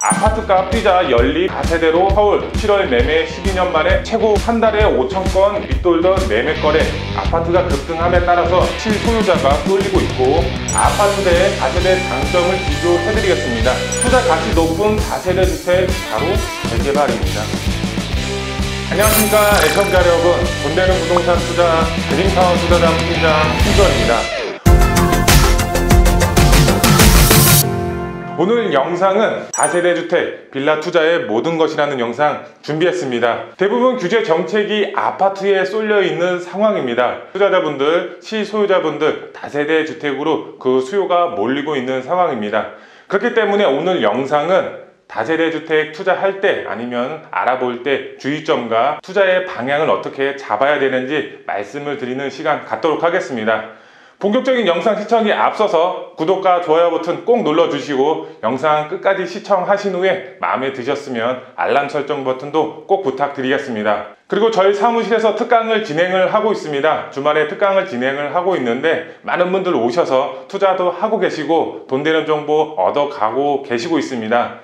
아파트값 뛰자 연립 다세대로 서울 7월 매매 12년 만에 최고 한 달에 5,000건 밑돌던 매매 거래. 아파트가 급등함에 따라서 실소유자가 쏠리고 있고 아파트 대 다세대 장점을 비교해드리겠습니다. 투자 가치 높은 다세대 주택 바로 재개발입니다. 안녕하십니까 애청자 여러분, 돈 되는 부동산 투자 드림타운 투자자문 팀장 신주원입니다. 오늘 영상은 다세대 주택, 빌라 투자의 모든 것이라는 영상 준비했습니다. 대부분 규제 정책이 아파트에 쏠려 있는 상황입니다. 투자자분들, 실소유자분들 다세대 주택으로 그 수요가 몰리고 있는 상황입니다. 그렇기 때문에 오늘 영상은 다세대 주택 투자할 때 아니면 알아볼 때 주의점과 투자의 방향을 어떻게 잡아야 되는지 말씀을 드리는 시간 갖도록 하겠습니다. 본격적인 영상 시청에 앞서서 구독과 좋아요 버튼 꼭 눌러주시고 영상 끝까지 시청하신 후에 마음에 드셨으면 알람 설정 버튼도 꼭 부탁드리겠습니다. 그리고 저희 사무실에서 특강을 진행을 하고 있습니다. 주말에 특강을 진행을 하고 있는데 많은 분들 오셔서 투자도 하고 계시고 돈 되는 정보 얻어가고 계시고 있습니다.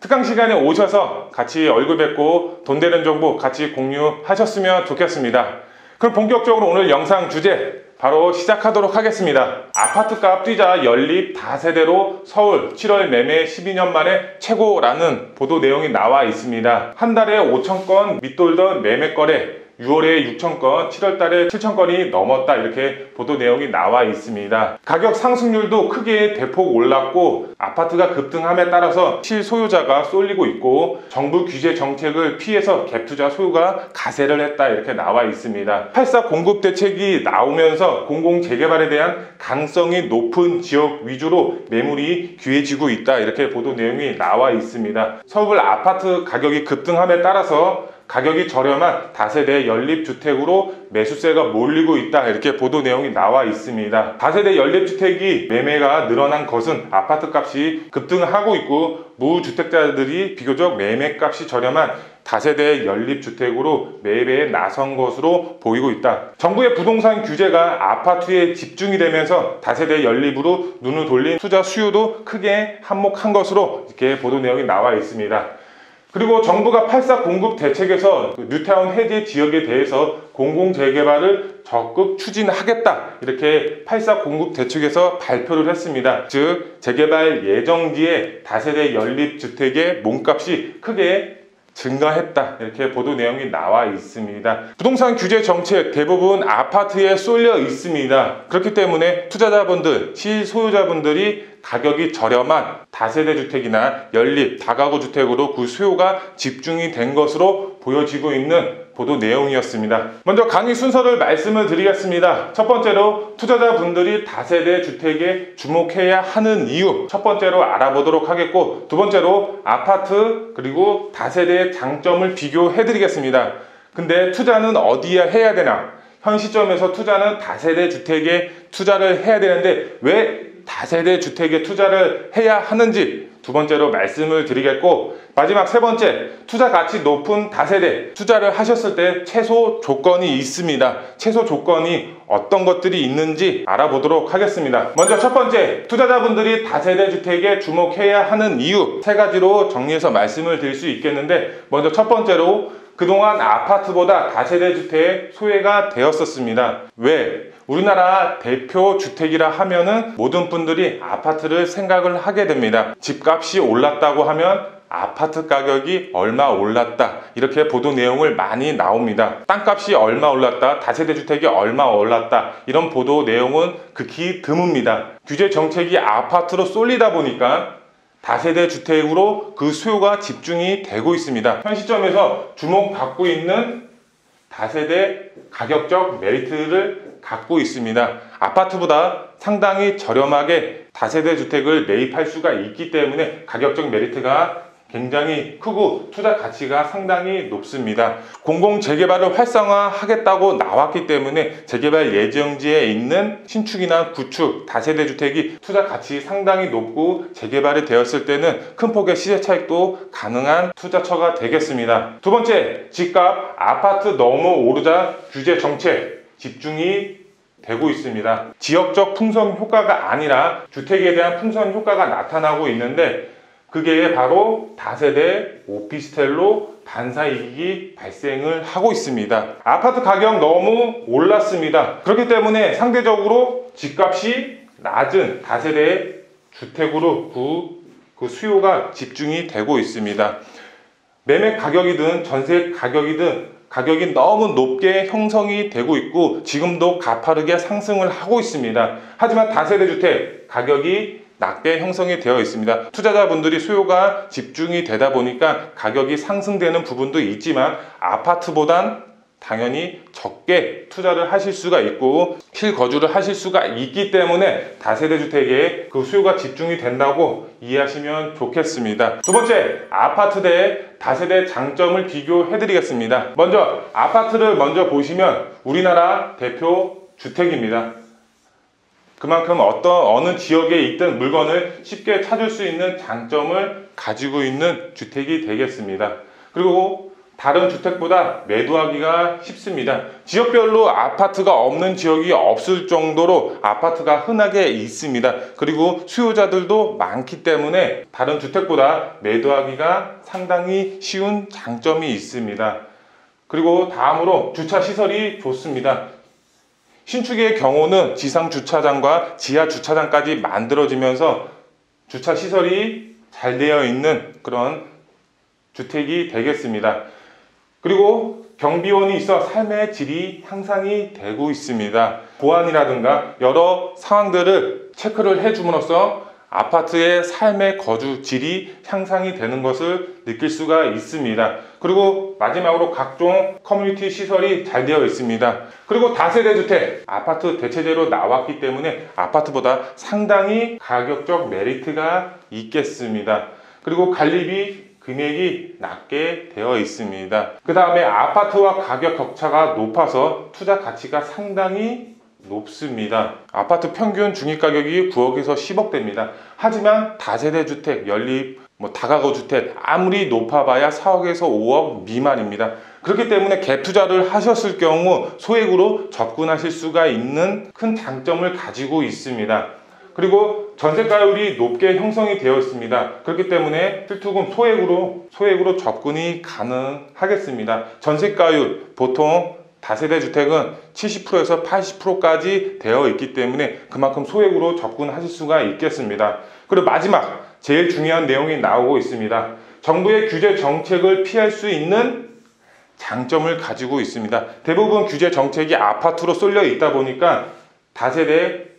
특강 시간에 오셔서 같이 얼굴 뵙고 돈 되는 정보 같이 공유하셨으면 좋겠습니다. 그럼 본격적으로 오늘 영상 주제 바로 시작하도록 하겠습니다. 아파트값 뛰자 연립 다세대로 서울 7월 매매 12년 만에 최고라는 보도 내용이 나와 있습니다. 한 달에 5,000건 밑돌던 매매 거래, 6월에 6,000건, 7월달에 7,000건이 넘었다, 이렇게 보도 내용이 나와 있습니다. 가격 상승률도 크게 대폭 올랐고 아파트가 급등함에 따라서 실소유자가 쏠리고 있고 정부 규제 정책을 피해서 갭투자 소유가 가세를 했다, 이렇게 나와 있습니다. 8사 공급 대책이 나오면서 공공재개발에 대한 가능성이 높은 지역 위주로 매물이 귀해지고 있다, 이렇게 보도 내용이 나와 있습니다. 서울 아파트 가격이 급등함에 따라서 가격이 저렴한 다세대 연립주택으로 매수세가 몰리고 있다, 이렇게 보도 내용이 나와 있습니다. 다세대 연립주택이 매매가 늘어난 것은 아파트값이 급등하고 있고 무주택자들이 비교적 매매값이 저렴한 다세대 연립주택으로 매입에 나선 것으로 보이고 있다. 정부의 부동산 규제가 아파트에 집중이 되면서 다세대 연립으로 눈을 돌린 투자 수요도 크게 한몫한 것으로 이렇게 보도 내용이 나와 있습니다. 그리고 정부가 8사 공급 대책에서 뉴타운 해제 지역에 대해서 공공재개발을 적극 추진하겠다, 이렇게 8사 공급 대책에서 발표를 했습니다. 즉 재개발 예정지의 다세대 연립주택의 몸값이 크게 증가했다, 이렇게 보도 내용이 나와 있습니다. 부동산 규제 정책 대부분 아파트에 쏠려 있습니다. 그렇기 때문에 투자자분들, 실소유자분들이 가격이 저렴한 다세대 주택이나 연립, 다가구 주택으로 그 수요가 집중이 된 것으로 보여지고 있는 보도 내용이었습니다. 먼저 강의 순서를 말씀을 드리겠습니다. 첫 번째로 투자자분들이 다세대 주택에 주목해야 하는 이유, 첫 번째로 알아보도록 하겠고, 두 번째로 아파트 그리고 다세대의 장점을 비교해 드리겠습니다. 근데 투자는 어디에 해야 되나? 현 시점에서 투자는 다세대 주택에 투자를 해야 되는데 왜 다세대 주택에 투자를 해야 하는지 두 번째로 말씀을 드리겠고, 마지막 세 번째, 투자 가치 높은 다세대 투자를 하셨을 때 최소 조건이 있습니다. 최소 조건이 어떤 것들이 있는지 알아보도록 하겠습니다. 먼저 첫 번째, 투자자분들이 다세대 주택에 주목해야 하는 이유 세 가지로 정리해서 말씀을 드릴 수 있겠는데, 먼저 첫 번째로 그동안 아파트보다 다세대 주택 소외가 되었었습니다. 왜? 우리나라 대표 주택이라 하면은 모든 분들이 아파트를 생각을 하게 됩니다. 집값이 올랐다고 하면 아파트 가격이 얼마 올랐다, 이렇게 보도 내용을 많이 나옵니다. 땅값이 얼마 올랐다, 다세대 주택이 얼마 올랐다, 이런 보도 내용은 극히 드뭅니다. 규제 정책이 아파트로 쏠리다 보니까 다세대 주택으로 그 수요가 집중이 되고 있습니다. 현 시점에서 주목받고 있는 다세대 가격적 메리트를 갖고 있습니다. 아파트보다 상당히 저렴하게 다세대 주택을 매입할 수가 있기 때문에 가격적 메리트가 굉장히 크고 투자 가치가 상당히 높습니다. 공공재개발을 활성화하겠다고 나왔기 때문에 재개발 예정지에 있는 신축이나 구축, 다세대 주택이 투자 가치 상당히 높고 재개발이 되었을 때는 큰 폭의 시세 차익도 가능한 투자처가 되겠습니다. 두 번째, 집값, 아파트 너무 오르자 규제 정책 집중이 되고 있습니다. 지역적 풍선 효과가 아니라 주택에 대한 풍선 효과가 나타나고 있는데 그게 바로 다세대 오피스텔로 반사이익이 발생을 하고 있습니다. 아파트 가격 너무 올랐습니다. 그렇기 때문에 상대적으로 집값이 낮은 다세대 주택으로 그 수요가 집중이 되고 있습니다. 매매 가격이든 전세 가격이든 가격이 너무 높게 형성이 되고 있고 지금도 가파르게 상승을 하고 있습니다. 하지만 다세대 주택 가격이 낮게 형성이 되어 있습니다. 투자자분들이 수요가 집중이 되다 보니까 가격이 상승되는 부분도 있지만 아파트보단 당연히 적게 투자를 하실 수가 있고 실거주를 하실 수가 있기 때문에 다세대 주택에 그 수요가 집중이 된다고 이해하시면 좋겠습니다. 두 번째, 아파트 대 다세대 장점을 비교해 드리겠습니다. 먼저 아파트를 먼저 보시면 우리나라 대표 주택입니다. 그만큼 어느 지역에 있든 물건을 쉽게 찾을 수 있는 장점을 가지고 있는 주택이 되겠습니다. 그리고 다른 주택보다 매도하기가 쉽습니다. 지역별로 아파트가 없는 지역이 없을 정도로 아파트가 흔하게 있습니다. 그리고 수요자들도 많기 때문에 다른 주택보다 매도하기가 상당히 쉬운 장점이 있습니다. 그리고 다음으로 주차 시설이 좋습니다. 신축의 경우는 지상 주차장과 지하 주차장까지 만들어지면서 주차 시설이 잘 되어 있는 그런 주택이 되겠습니다. 그리고 경비원이 있어 삶의 질이 향상이 되고 있습니다. 보안이라든가 여러 상황들을 체크를 해줌으로써 아파트의 삶의 거주 질이 향상이 되는 것을 느낄 수가 있습니다. 그리고 마지막으로 각종 커뮤니티 시설이 잘 되어 있습니다. 그리고 다세대 주택, 아파트 대체제로 나왔기 때문에 아파트보다 상당히 가격적 메리트가 있겠습니다. 그리고 관리비 금액이 낮게 되어 있습니다. 그 다음에 아파트와 가격 격차가 높아서 투자 가치가 상당히 높습니다. 아파트 평균 중위가격이 9억에서 10억대입니다. 하지만 다세대 주택, 연립, 다가구 주택 아무리 높아봐야 4억에서 5억 미만입니다. 그렇기 때문에 갭 투자를 하셨을 경우 소액으로 접근하실 수가 있는 큰 장점을 가지고 있습니다. 그리고 전세가율이 높게 형성이 되어 있습니다. 그렇기 때문에 필투금 소액으로 접근이 가능하겠습니다. 전세가율 보통 다세대 주택은 70%에서 80%까지 되어 있기 때문에 그만큼 소액으로 접근하실 수가 있겠습니다. 그리고 마지막 제일 중요한 내용이 나오고 있습니다. 정부의 규제 정책을 피할 수 있는 장점을 가지고 있습니다. 대부분 규제 정책이 아파트로 쏠려 있다 보니까 다세대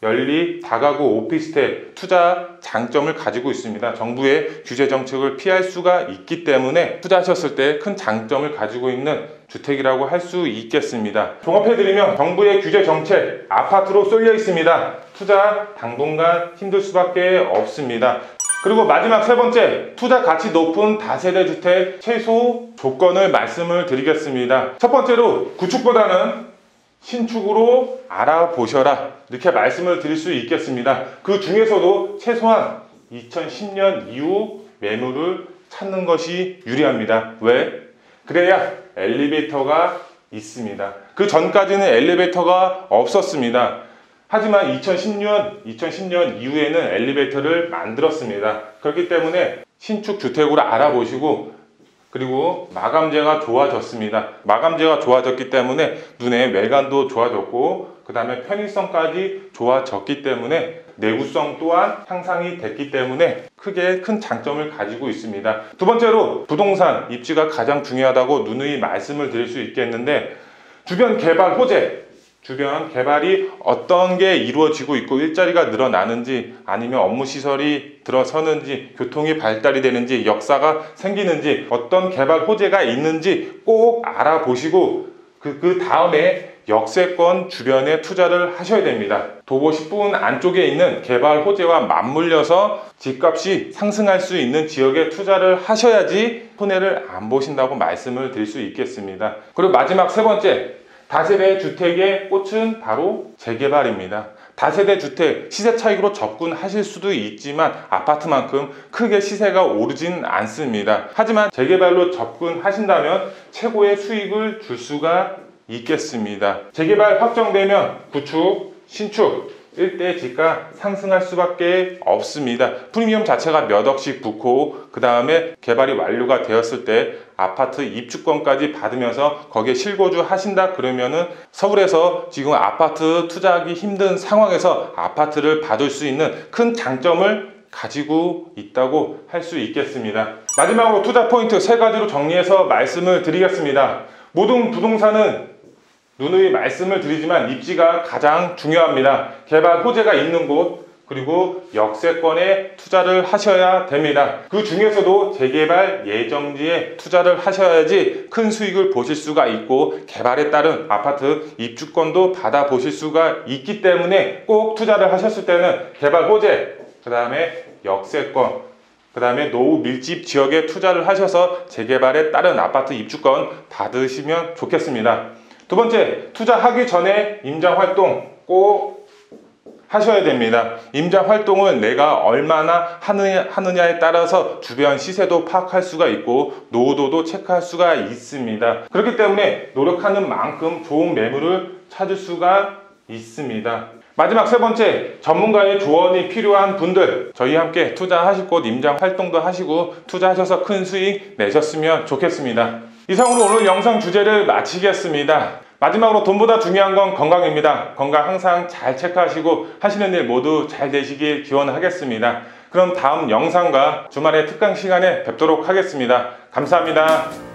연립, 다가구, 오피스텔 투자 장점을 가지고 있습니다. 정부의 규제 정책을 피할 수가 있기 때문에 투자하셨을 때 큰 장점을 가지고 있는 주택이라고 할 수 있겠습니다. 종합해드리면 정부의 규제 정책 아파트로 쏠려 있습니다. 투자 당분간 힘들 수밖에 없습니다. 그리고 마지막 세 번째, 투자 가치 높은 다세대 주택 최소 조건을 말씀을 드리겠습니다. 첫 번째로 구축보다는 신축으로 알아보셔라, 이렇게 말씀을 드릴 수 있겠습니다. 그 중에서도 최소한 2010년 이후 매물을 찾는 것이 유리합니다. 왜? 그래야 엘리베이터가 있습니다. 그 전까지는 엘리베이터가 없었습니다. 하지만 2010년 이후에는 엘리베이터를 만들었습니다. 그렇기 때문에 신축 주택으로 알아보시고, 그리고 마감재가 좋아졌습니다. 마감재가 좋아졌기 때문에 눈의 외관도 좋아졌고 그 다음에 편의성까지 좋아졌기 때문에 내구성 또한 향상이 됐기 때문에 크게 큰 장점을 가지고 있습니다. 두 번째로 부동산 입지가 가장 중요하다고 누누이 말씀을 드릴 수 있겠는데, 주변 개발 호재, 주변 개발이 어떤 게 이루어지고 있고 일자리가 늘어나는지, 아니면 업무 시설이 들어서는지, 교통이 발달이 되는지, 역사가 생기는지, 어떤 개발 호재가 있는지 꼭 알아보시고 그 다음에 역세권 주변에 투자를 하셔야 됩니다. 도보 10분 안쪽에 있는 개발 호재와 맞물려서 집값이 상승할 수 있는 지역에 투자를 하셔야지 손해를 안 보신다고 말씀을 드릴 수 있겠습니다. 그리고 마지막 세 번째, 다세대 주택의 꽃은 바로 재개발입니다. 다세대 주택 시세 차익으로 접근하실 수도 있지만 아파트만큼 크게 시세가 오르진 않습니다. 하지만 재개발로 접근하신다면 최고의 수익을 줄 수가 있겠습니다. 재개발 확정되면 구축, 신축 일대 지가 상승할 수밖에 없습니다. 프리미엄 자체가 몇 억씩 붙고 그 다음에 개발이 완료가 되었을 때 아파트 입주권까지 받으면서 거기에 실거주 하신다 그러면은 서울에서 지금 아파트 투자하기 힘든 상황에서 아파트를 받을 수 있는 큰 장점을 가지고 있다고 할 수 있겠습니다. 마지막으로 투자 포인트 3가지로 정리해서 말씀을 드리겠습니다. 모든 부동산은 누누이 말씀을 드리지만 입지가 가장 중요합니다. 개발 호재가 있는 곳 그리고 역세권에 투자를 하셔야 됩니다. 그 중에서도 재개발 예정지에 투자를 하셔야지 큰 수익을 보실 수가 있고 개발에 따른 아파트 입주권도 받아 보실 수가 있기 때문에 꼭 투자를 하셨을 때는 개발 호재, 그 다음에 역세권, 그 다음에 노후 밀집 지역에 투자를 하셔서 재개발에 따른 아파트 입주권 받으시면 좋겠습니다. 두 번째, 투자하기 전에 임장활동 꼭 하셔야 됩니다. 임장활동은 내가 얼마나 하느냐에 따라서 주변 시세도 파악할 수가 있고 노후도도 체크할 수가 있습니다. 그렇기 때문에 노력하는 만큼 좋은 매물을 찾을 수가 있습니다. 마지막 3번째, 전문가의 조언이 필요한 분들, 저희와 함께 투자하실 곳 임장 활동도 하시고 투자하셔서 큰 수익 내셨으면 좋겠습니다. 이상으로 오늘 영상 주제를 마치겠습니다. 마지막으로 돈보다 중요한 건 건강입니다. 건강 항상 잘 체크하시고 하시는 일 모두 잘 되시길 기원하겠습니다. 그럼 다음 영상과 주말의 특강 시간에 뵙도록 하겠습니다. 감사합니다.